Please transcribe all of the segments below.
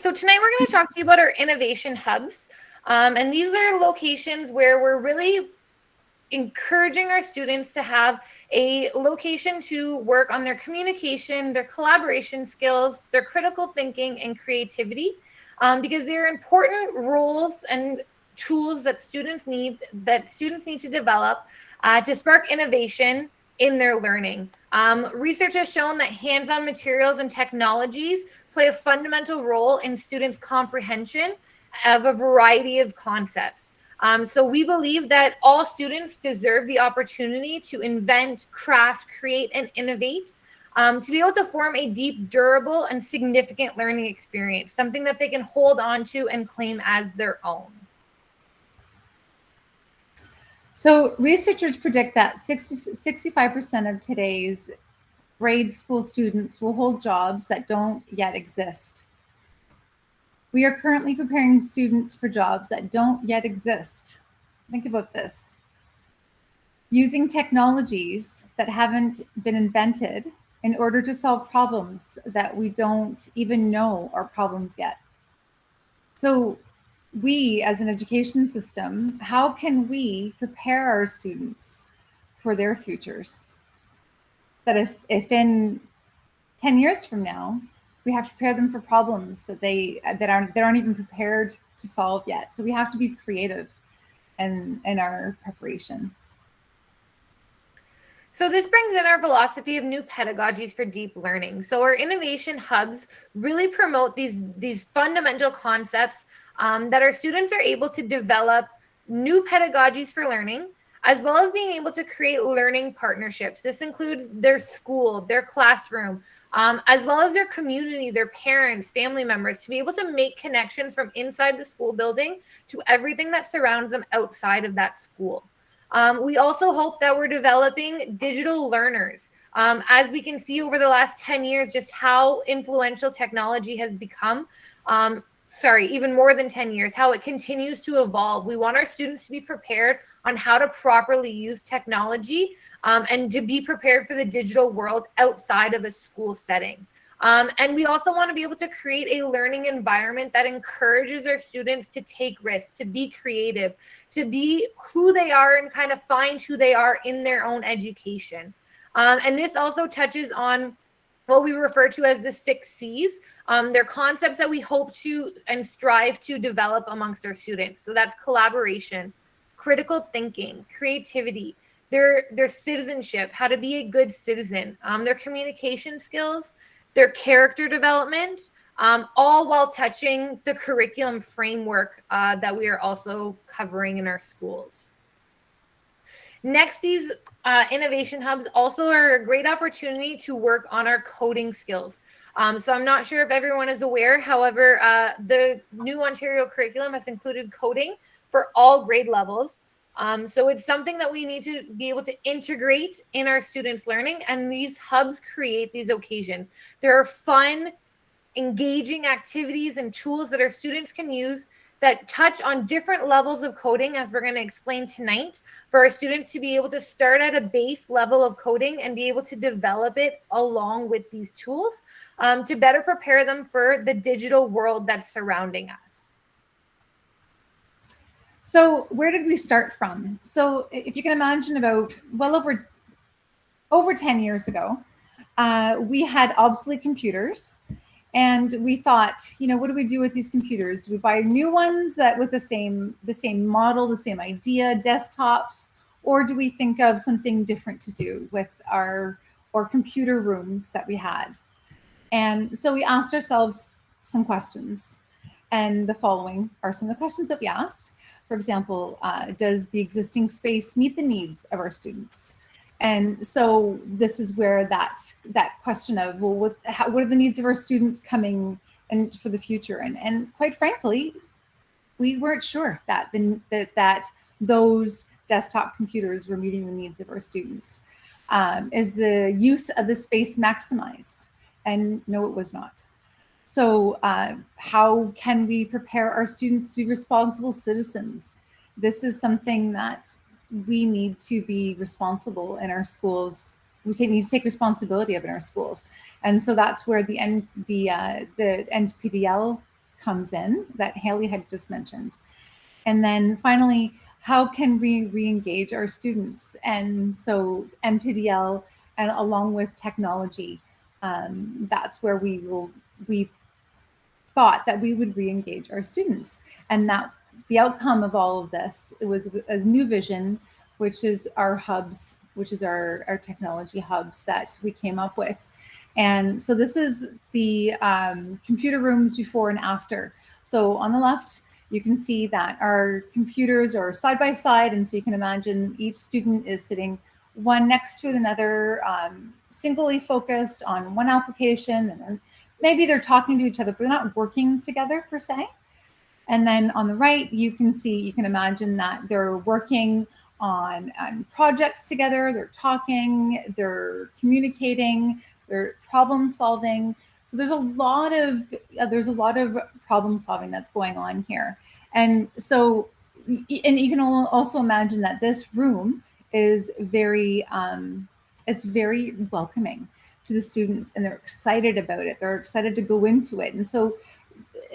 So tonight we're going to talk to you about our innovation hubs. And these are locations where we're really encouraging our students to have a location to work on their communication, their collaboration skills, their critical thinking, and creativity, because they're important roles and tools that students need to develop to spark innovation in their learning. Research has shown that hands-on materials and technologies play a fundamental role in students' comprehension of a variety of concepts. So we believe that all students deserve the opportunity to invent, craft, create, and innovate, to be able to form a deep, durable, and significant learning experience, something that they can hold on to and claim as their own. So researchers predict that 65% of today's grade school students will hold jobs that don't yet exist. We are currently preparing students for jobs that don't yet exist. Think about this. Using technologies that haven't been invented in order to solve problems that we don't even know are problems yet. So we, as an education system, how can we prepare our students for their futures? That if in 10 years from now, we have to prepare them for problems that aren't even prepared to solve yet. So we have to be creative in our preparation. So this brings in our philosophy of new pedagogies for deep learning. So our innovation hubs really promote these fundamental concepts that our students are able to develop new pedagogies for learning, as well as being able to create learning partnerships. This includes their school, their classroom, as well as their community, their parents, family members, to be able to make connections from inside the school building to everything that surrounds them outside of that school. We also hope that we're developing digital learners. As we can see over the last 10 years, just how influential technology has become. Even more than 10 years, how it continues to evolve. We want our students to be prepared on how to properly use technology and to be prepared for the digital world outside of a school setting. And we also want to be able to create a learning environment that encourages our students to take risks, to be creative, to be who they are and kind of find who they are in their own education. And this also touches on what we refer to as the 6 C's. They're concepts that we hope to and strive to develop amongst our students. So that's collaboration, critical thinking, creativity, their citizenship, how to be a good citizen, their communication skills, their character development, all while touching the curriculum framework that we are also covering in our schools. Next, these innovation hubs also are a great opportunity to work on our coding skills. So I'm not sure if everyone is aware, however, the new Ontario curriculum has included coding for all grade levels. So it's something that we need to be able to integrate in our students' learning, and these hubs create these occasions. There are fun, engaging activities and tools that our students can use that touch on different levels of coding, as we're going to explain tonight, for our students to be able to start at a base level of coding and be able to develop it along with these tools to better prepare them for the digital world that's surrounding us. So where did we start from? So if you can imagine, about over 10 years ago, we had obsolete computers, and we thought, what do we do with these computers? Do we buy new ones that with the same model, the same idea, desktops, or do we think of something different to do with our computer rooms that we had? And so we asked ourselves some questions, and the following are some of the questions that we asked. For example, does the existing space meet the needs of our students? And so this is where that question of, well, what are the needs of our students coming and for the future? And quite frankly, we weren't sure that those desktop computers were meeting the needs of our students. Is the use of the space maximized? And no, it was not. So how can we prepare our students to be responsible citizens? This is something that we need to be responsible in our schools. We need to take responsibility of in our schools. And so that's where the NPDL comes in that Haley had just mentioned. And then finally, how can we re-engage our students? And so NPDL, and along with technology, that's where we thought that we would re-engage our students. And that the outcome of all of this, it was a new vision, which is our hubs, which is our technology hubs that we came up with. And so this is the computer rooms before and after. So on the left, you can see that our computers are side by side. And so you can imagine each student is sitting one next to another, singly focused on one application. And then maybe they're talking to each other, but they're not working together per se. And then on the right, you can imagine that they're working on projects together, they're talking, they're communicating, they're problem solving. So there's a lot of problem solving that's going on here. And so, and you can also imagine that this room is very, it's very welcoming to the students, and they're excited about it. They're excited to go into it. And so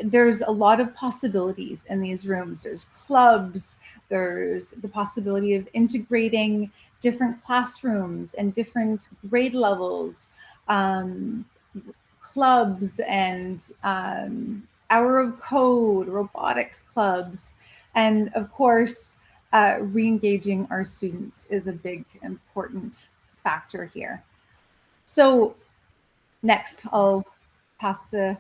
there's a lot of possibilities in these rooms. There's clubs, there's the possibility of integrating different classrooms and different grade levels, clubs and hour of code, robotics clubs, and of course, re-engaging our students is a big important factor here. So next, I'll pass the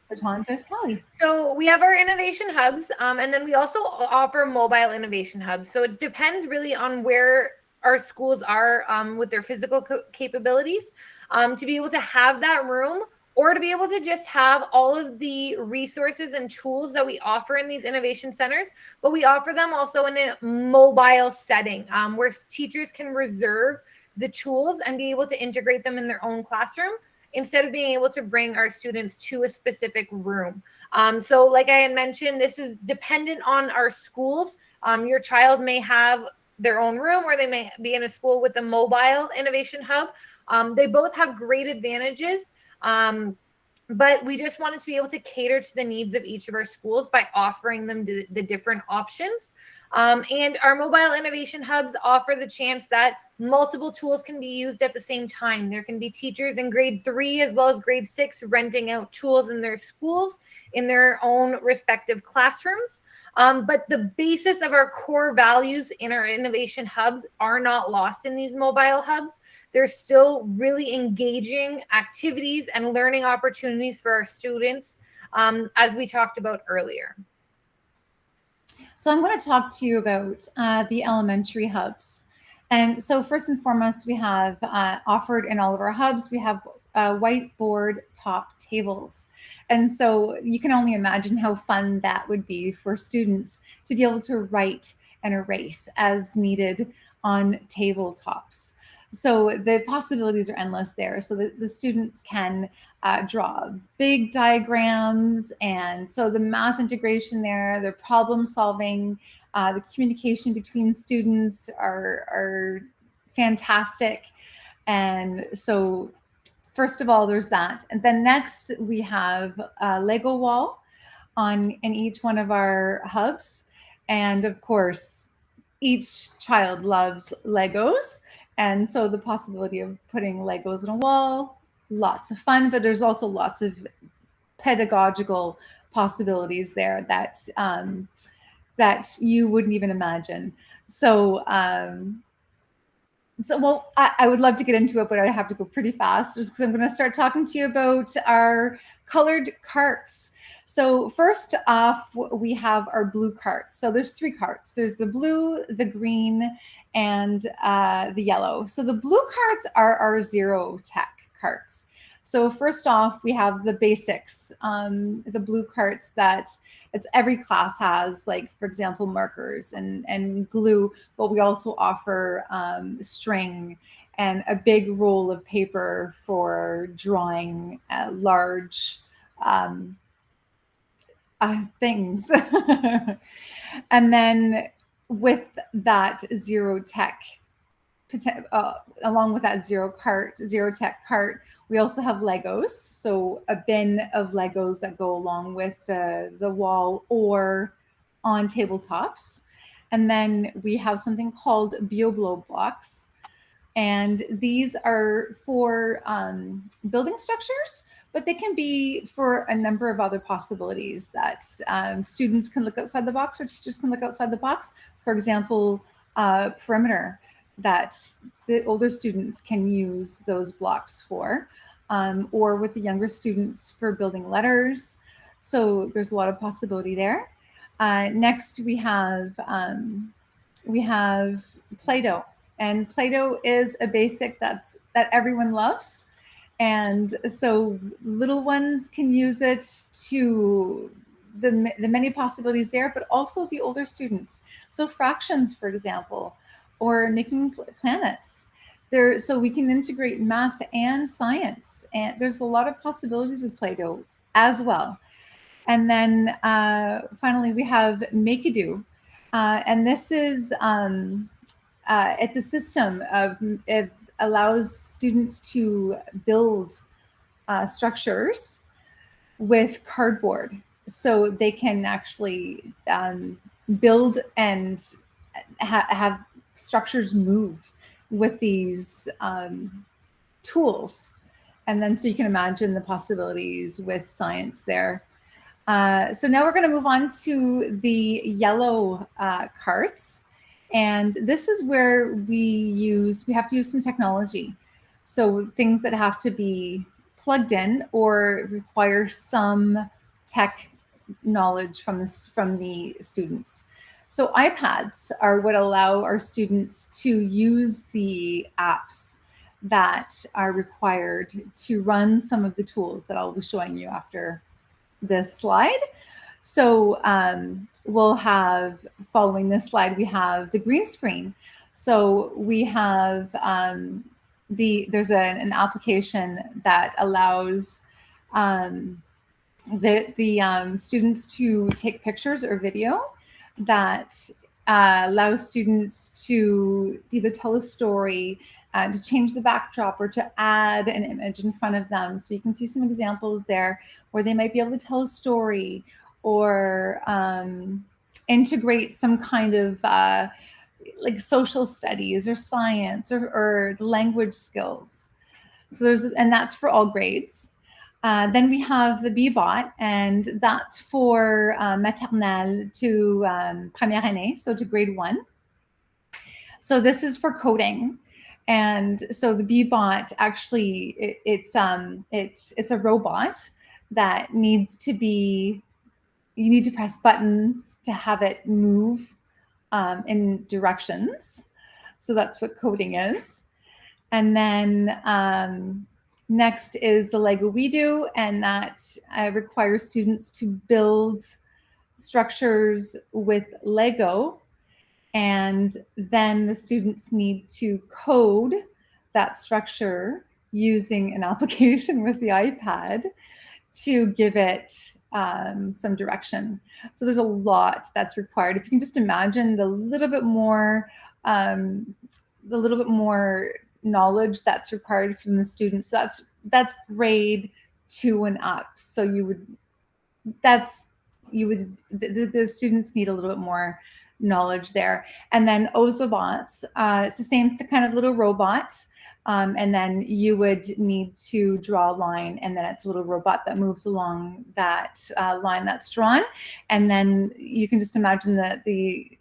baton to Kelly. So we have our innovation hubs, and then we also offer mobile innovation hubs. So it depends really on where our schools are with their physical capabilities to be able to have that room, or to be able to just have all of the resources and tools that we offer in these innovation centers, but we offer them also in a mobile setting where teachers can reserve the tools and be able to integrate them in their own classroom instead of being able to bring our students to a specific room. So like I had mentioned, this is dependent on our schools. Your child may have their own room, or they may be in a school with a mobile innovation hub. They both have great advantages, but we just wanted to be able to cater to the needs of each of our schools by offering them the different options. And our mobile innovation hubs offer the chance that multiple tools can be used at the same time. There can be teachers in grade 3 as well as grade 6 renting out tools in their schools in their own respective classrooms. But the basis of our core values in our innovation hubs are not lost in these mobile hubs. There's still really engaging activities and learning opportunities for our students, as we talked about earlier. So I'm going to talk to you about the elementary hubs. And so first and foremost, we have offered in all of our hubs, we have whiteboard top tables. And so you can only imagine how fun that would be for students to be able to write and erase as needed on tabletops. So the possibilities are endless there. So the students can draw big diagrams. And so the math integration there, the problem solving, the communication between students are fantastic. And so first of all, there's that. And then next we have a Lego wall in each one of our hubs. And of course, each child loves Legos. And so the possibility of putting Legos on a wall, lots of fun, but there's also lots of pedagogical possibilities there that that you wouldn't even imagine. So, well, I would love to get into it, but I have to go pretty fast just because I'm going to start talking to you about our colored carts. So first off, we have our blue carts. So there's 3 carts. There's the blue, the green, and the yellow. So the blue carts are our zero tech carts. So first off, we have the basics, the blue carts that every class has, like, for example, markers and glue, but we also offer string and a big roll of paper for drawing large things. And then with that zero tech along with that zero tech cart, we also have Legos. So a bin of Legos that go along with the wall or on tabletops. And then we have something called BioBlow blocks. And these are for building structures, but they can be for a number of other possibilities that students can look outside the box or teachers can look outside the box. For example, perimeter that the older students can use those blocks for, or with the younger students for building letters. So there's a lot of possibility there. Next, we have Play-Doh. And Play-Doh is a basic that everyone loves. And so little ones can use it to the many possibilities there, but also the older students. So fractions, for example, or making planets. So we can integrate math and science. And there's a lot of possibilities with Play-Doh as well. And then finally, we have Make-A-Do. And this is it's a system it allows students to build structures with cardboard, so they can actually build and have structures move with these tools. And then so you can imagine the possibilities with science there. So now we're going to move on to the yellow carts. And this is where we have to use some technology. So things that have to be plugged in or require some tech knowledge from the students. So iPads are what allow our students to use the apps that are required to run some of the tools that I'll be showing you after this slide. So we'll have, following this slide, we have the green screen. So we have there's an application that allows the students to take pictures or video that allows students to either tell a story, to change the backdrop, or to add an image in front of them. So you can see some examples there where they might be able to tell a story or integrate some kind of like social studies or science or language skills. So and that's for all grades. Then we have the BBot, and that's for maternelle to première année, so to grade 1. So this is for coding. And so the BBot actually, it's a robot that needs to be, you need to press buttons to have it move in directions. So that's what coding is. And then next is the Lego WeDo, and that requires students to build structures with Lego. And then the students need to code that structure using an application with the iPad to give it some direction. So there's a lot that's required. If you can just imagine the little bit more knowledge that's required from the students. So that's grade 2 and up. So the students need a little bit more knowledge there. And then Ozobots, it's the same kind of little robot. And then you would need to draw a line, and then it's a little robot that moves along that line that's drawn. And then you can just imagine the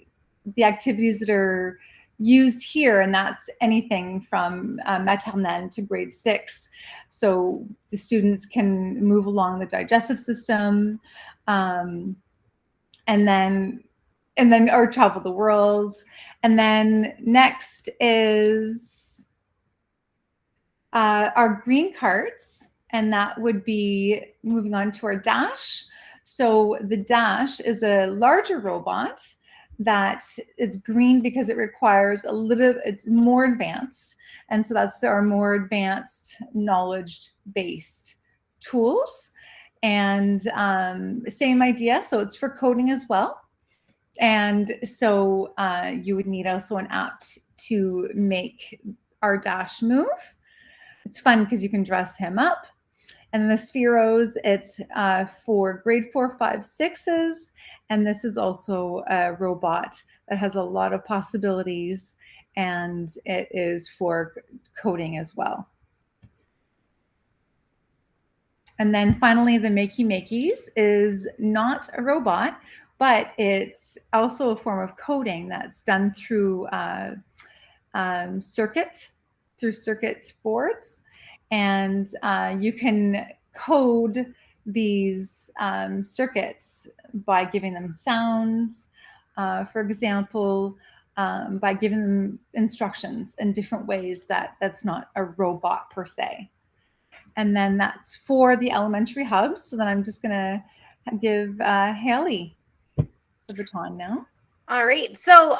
activities that are used here, and that's anything from maternelle to grade 6. So the students can move along the digestive system, and then or travel the world. And then next is our green carts, and that would be moving on to our Dash. So the Dash is a larger robot that it's green because it requires it's more advanced. And so that's our more advanced knowledge-based tools. And same idea, so it's for coding as well. And so you would need also an app to make our Dash move. It's fun because you can dress him up. And the Spheros, it's for grade 4, 5, 6s. And this is also a robot that has a lot of possibilities, and it is for coding as well. And then finally, the Makey Makeys is not a robot, but it's also a form of coding that's done through circuit boards. And you can code these circuits by giving them sounds, for example, by giving them instructions in different ways that's not a robot per se. And then that's for the elementary hubs. So then I'm just going to give Haley the baton now. All right. So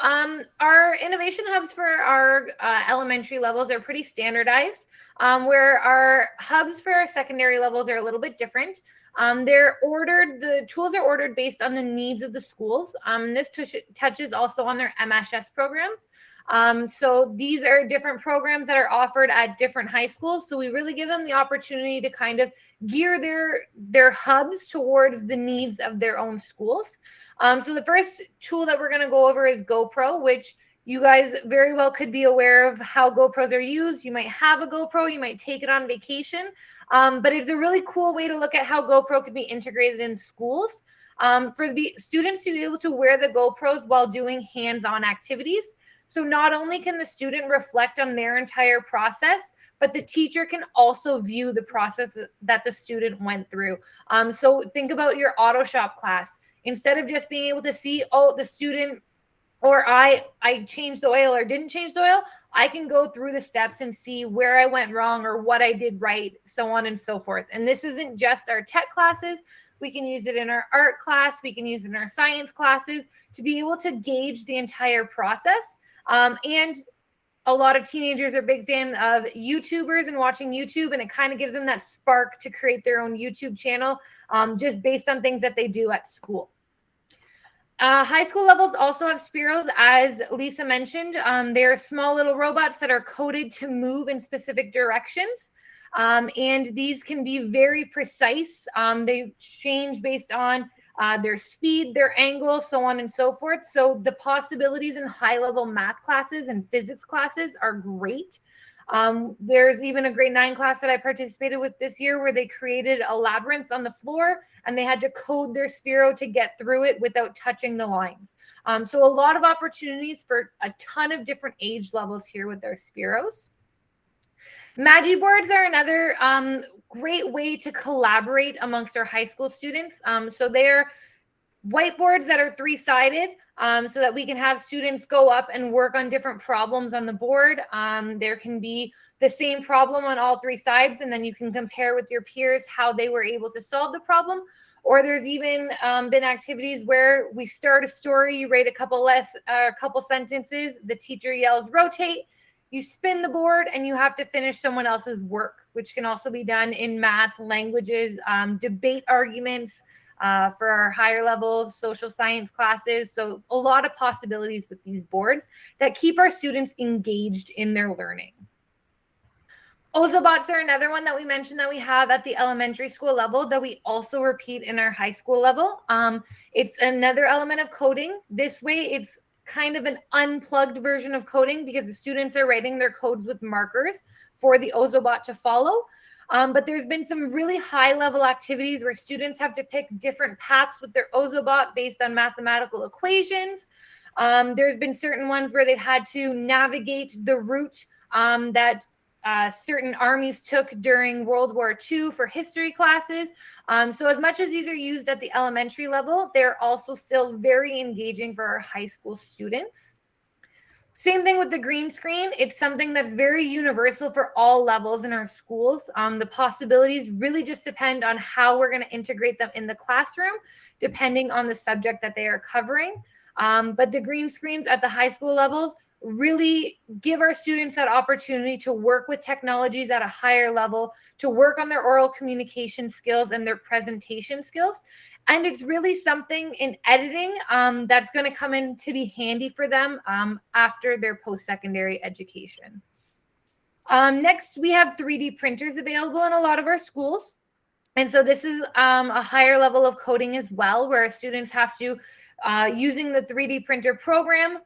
our innovation hubs for our elementary levels are pretty standardized, where our hubs for our secondary levels are a little bit different. The tools are ordered based on the needs of the schools. This touches also on their MSS programs. So these are different programs that are offered at different high schools. So we really give them the opportunity to kind of gear their hubs towards the needs of their own schools. So the first tool that we're going to go over is GoPro, which you guys very well could be aware of how GoPros are used. You might have a GoPro, you might take it on vacation, but it's a really cool way to look at how GoPro could be integrated in schools. For the students to be able to wear the GoPros while doing hands-on activities. So not only can the student reflect on their entire process, but the teacher can also view the process that the student went through. So think about your auto shop class. Instead of just being able to see, oh, the student or I changed the oil or didn't change the oil, I can go through the steps and see where I went wrong or what I did right, so on and so forth. And this isn't just our tech classes. We can use it in our art class. We can use it in our science classes to be able to gauge the entire process. And a lot of teenagers are big fan of YouTubers and watching YouTube, and it kind of gives them that spark to create their own YouTube channel just based on things that they do at school. High school levels also have Spiros, as Lisa mentioned. They're small little robots that are coded to move in specific directions. And these can be very precise. They change based on their speed, their angle, so on and so forth. So the possibilities in high-level math classes and physics classes are great. There's even a grade 9 class that I participated with this year where they created a labyrinth on the floor and they had to code their Sphero to get through it without touching the lines. So a lot of opportunities for a ton of different age levels here with their Spheros. Magi boards are another great way to collaborate amongst our high school students. So they're whiteboards that are 3-sided so that we can have students go up and work on different problems on the board. There can be the same problem on all 3 sides, and then you can compare with your peers how they were able to solve the problem. Or there's even been activities where we start a story, you write a couple sentences, the teacher yells, rotate, you spin the board, and you have to finish someone else's work, which can also be done in math, languages, debate arguments, for our higher level social science classes. So a lot of possibilities with these boards that keep our students engaged in their learning. Ozobots are another one that we mentioned that we have at the elementary school level that we also repeat in our high school level. It's another element of coding. This way, it's kind of an unplugged version of coding because the students are writing their codes with markers for the Ozobot to follow. But there's been some really high level activities where students have to pick different paths with their Ozobot based on mathematical equations. There's been certain ones where they've had to navigate the route that certain armies took during World War II for history classes. So as much as these are used at the elementary level, they're also still very engaging for our high school students. Same thing with the green screen. It's something that's very universal for all levels in our schools. The possibilities really just depend on how we're going to integrate them in the classroom, depending on the subject that they are covering. But the green screens at the high school levels really give our students that opportunity to work with technologies at a higher level, to work on their oral communication skills and their presentation skills. And it's really something in editing that's going to come in to be handy for them after their post-secondary education. Next, we have 3D printers available in a lot of our schools. And so this is a higher level of coding as well, where students have to, using the 3D printer program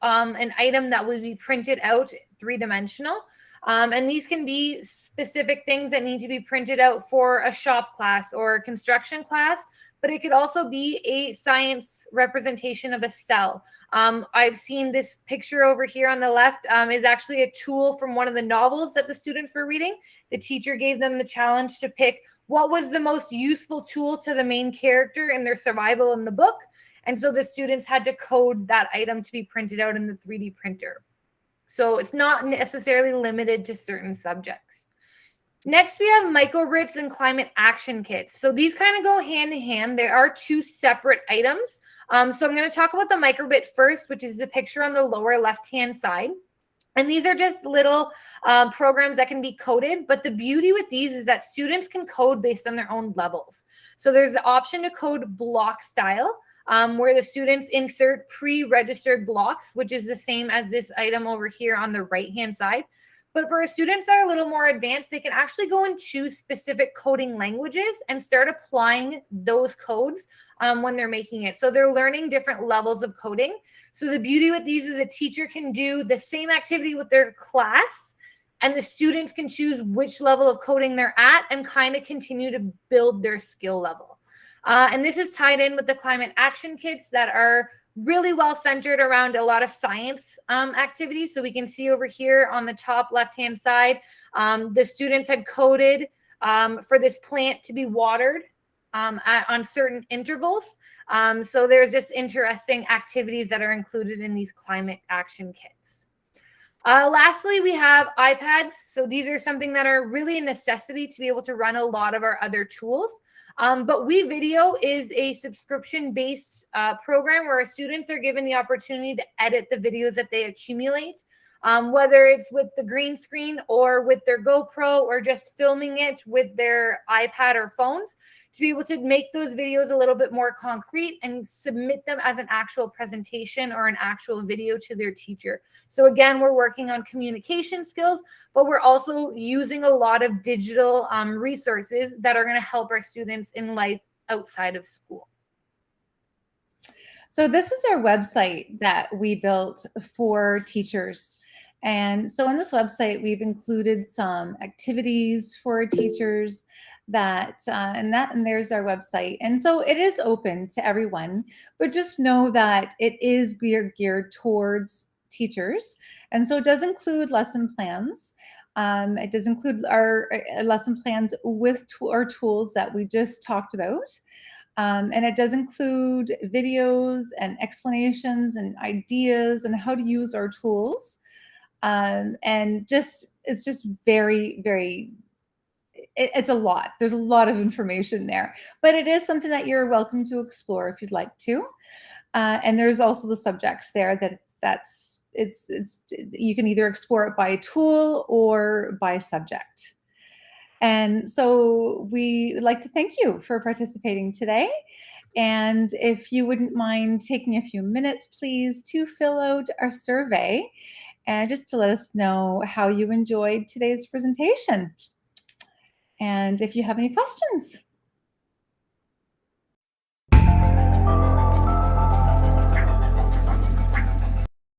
an item that will be printed out three-dimensional. And these can be specific things that need to be printed out for a shop class or a construction class, but it could also be a science representation of a cell. I've seen this picture over here on the left is actually a tool from one of the novels that the students were reading. The teacher gave them the challenge to pick what was the most useful tool to the main character in their survival in the book. And so the students had to code that item to be printed out in the 3D printer. So it's not necessarily limited to certain subjects. Next, we have microgrids and climate action kits. So these kind of go hand in hand. There are two separate items. So I'm going to talk about the microgrid first, which is the picture on the lower left-hand side. And these are just little programs that can be coded. But the beauty with these is that students can code based on their own levels. So there's the option to code block style, where the students insert pre-registered blocks, which is the same as this item over here on the right-hand side. But for students that are a little more advanced, they can actually go and choose specific coding languages and start applying those codes when they're making it. So they're learning different levels of coding. So the beauty with these is the teacher can do the same activity with their class, and the students can choose which level of coding they're at and kind of continue to build their skill level. And this is tied in with the climate action kits that are really well centered around a lot of science activities. So we can see over here on the top left-hand side, the students had coded for this plant to be watered on certain intervals. So there's just interesting activities that are included in these climate action kits. Lastly, we have iPads. So these are something that are really a necessity to be able to run a lot of our other tools. But WeVideo is a subscription-based program where students are given the opportunity to edit the videos that they accumulate, whether it's with the green screen or with their GoPro or just filming it with their iPad or phones, to be able to make those videos a little bit more concrete and submit them as an actual presentation or an actual video to their teacher. So again, we're working on communication skills, but we're also using a lot of digital resources that are going to help our students in life outside of school. So this is our website that we built for teachers. And so on this website, we've included some activities for teachers and there's our website. And so it is open to everyone, but just know that it is geared towards teachers. And so it does include lesson plans. It does include our lesson plans with our tools that we just talked about. And it does include videos and explanations and ideas and how to use our tools. And it's just very, very, it's a lot. There's a lot of information there, but it is something that you're welcome to explore if you'd like to. And there's also the subjects there you can either explore it by tool or by subject. And so we would like to thank you for participating today. And if you wouldn't mind taking a few minutes, please, to fill out our survey and just to let us know how you enjoyed today's presentation. And if you have any questions.